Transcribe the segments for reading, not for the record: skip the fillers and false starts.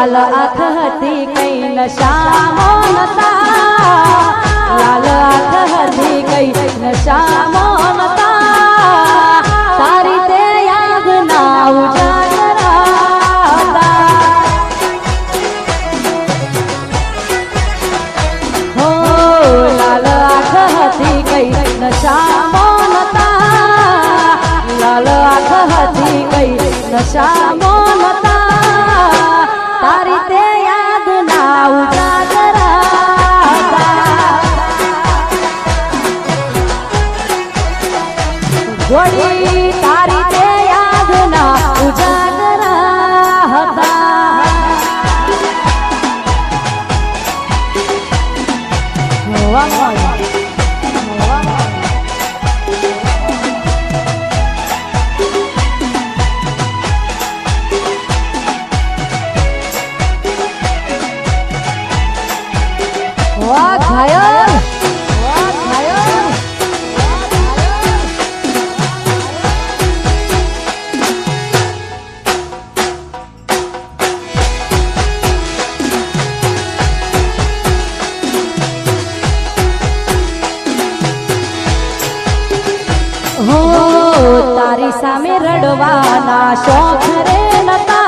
લાલ આંખ હતી કઈ નશામાં નતા, લાલ આંખ હતી કઈ નશામાં નતા, તારી તે યાદના ઉજાગરા હતા. હો લાલ આંખ હતી કઈ નશામાં નતા, લાલ આંખ હતી કઈ નશામાં નતા, તારી તે યાદના ઉજાગરા હતા. ઘોડી તારી તે યાદના ઉજાગરા હતા. વાહ ઘાયલ, વાહ ઘાયલ. હો તારી સામે રડવાના શોખ રે નતા,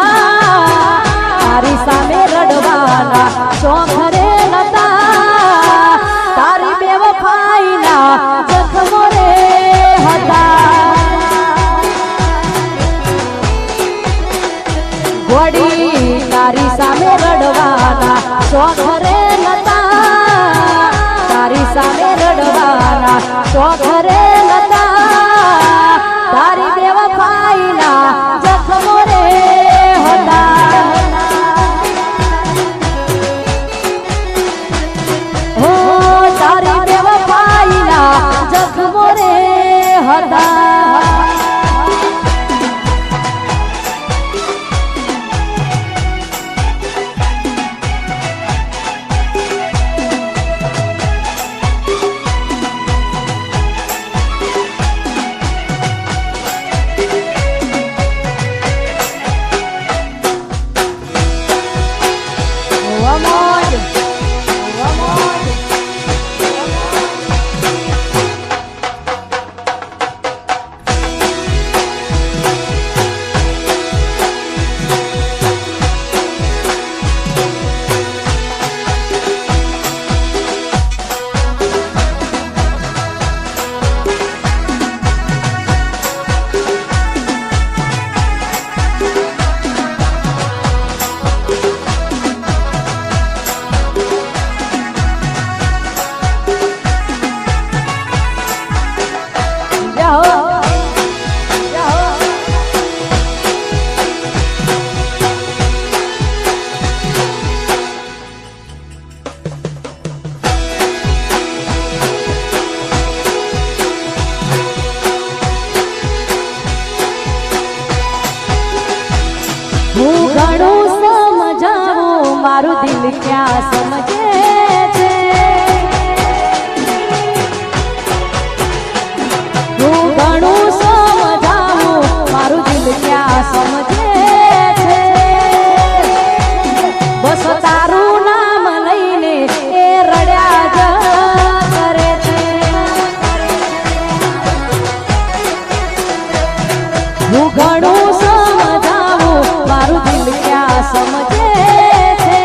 તારી સામે રડવાના શોખ રે નતા, તારી બેવફાઈના જખમો રે હતા. ઘોડી તારી સામે રડવાના શોખ રે નતા, તારી સામે રડવાના શોખ રે નતા, તારી બેવફાઈના જખમો રે હતા. હો તારી બેવફાઈના જખમો રે હતા. હું ઘણું સમજાવું મારું દિલ ક્યાં સમજે છે, હું ઘણું સમજાવું મારું દિલ ક્યાં સમજે છે. બસ તારું નામ લઈને એ રડ્યા જ કરે છે. હું ઘણું સમજાવું મારું દિલ ક્યાં સમજે છે.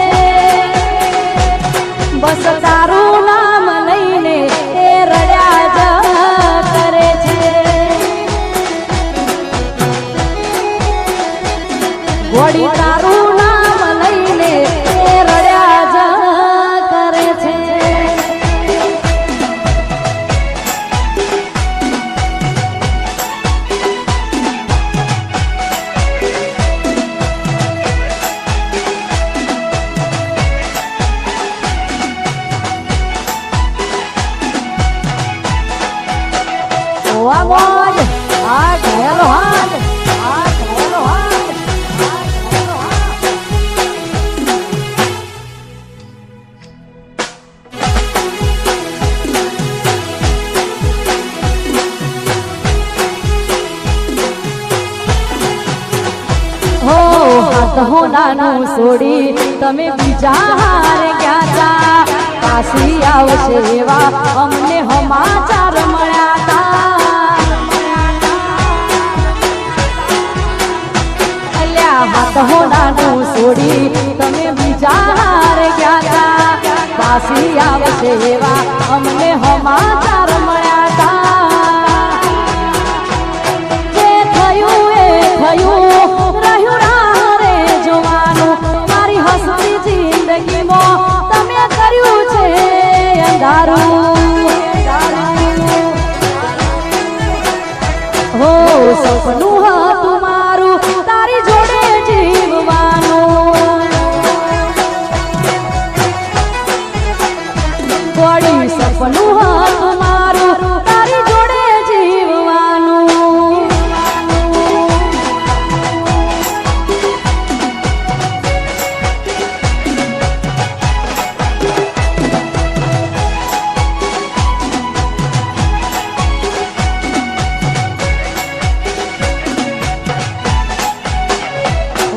બસ તારું નામ લઈને એ રડ્યા જ કરે છે. ઘોડી તારું નામ લઈને એ રડ્યા જ કરે છે. મોજ આ ઘાયલો હાથ, આ ઘાયલો હાથ, આ ઘાયલો હાથ. હોનાનું છોડી તમે બીજા હારે ગયા તા પાછી આવશે એવા અમને સમાચાર મળ્યા તા અલ્યા હાથ હોનાનું છોડી તમે બીજા હારે ગયા તા પાછી આવશે એવા અમને સમાચાર મળ્યા તા જે થયું એ થયું રહ્યું રાહ રે જોવાનું મારી હસતી જિંદગીમાં તમે કર્યું છે અંધારું હો સપનું હતું મારું તારી જોડે જીવવાનું વળી સપનું હતું મારું તારી જોડે જીવવાનું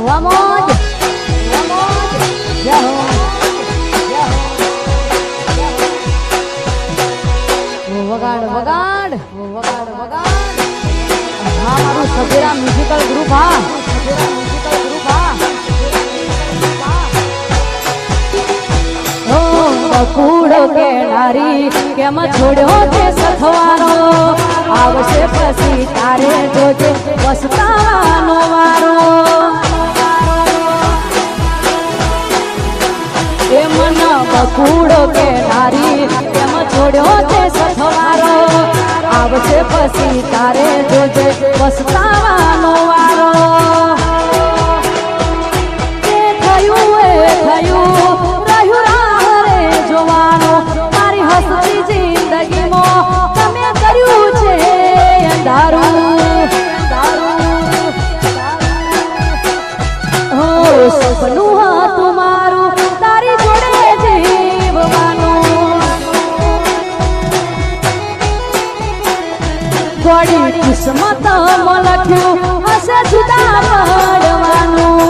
Vamos, વગાડ વગાડ વગાડ વગાડ હા મારું સગેરા મ્યુઝિકલ ગ્રુપ હા સગેરા મ્યુઝિકલ ગ્રુપ હા ઓ બકુડો કે નારી કેમ છોડ્યો તે સથવારો આવશે પછી તારે જોજે વસતાવાનો વારો એ મન બકુડો કે નારી કેમ છોડ્યો તે સથવારો આવશે પછી તારે જોજે પસ્તાવાનો વારો એ થયું રહ્યું રાહ રે જોવાનું મારી હસતી જિંદગીમાં તમે કર્યું છે અંધારું હો સપનું હતું મારું તારી જોડે જીવવાનું ગોળી કિસ્મત માં લખ્યું હશે જુદા પડવાનું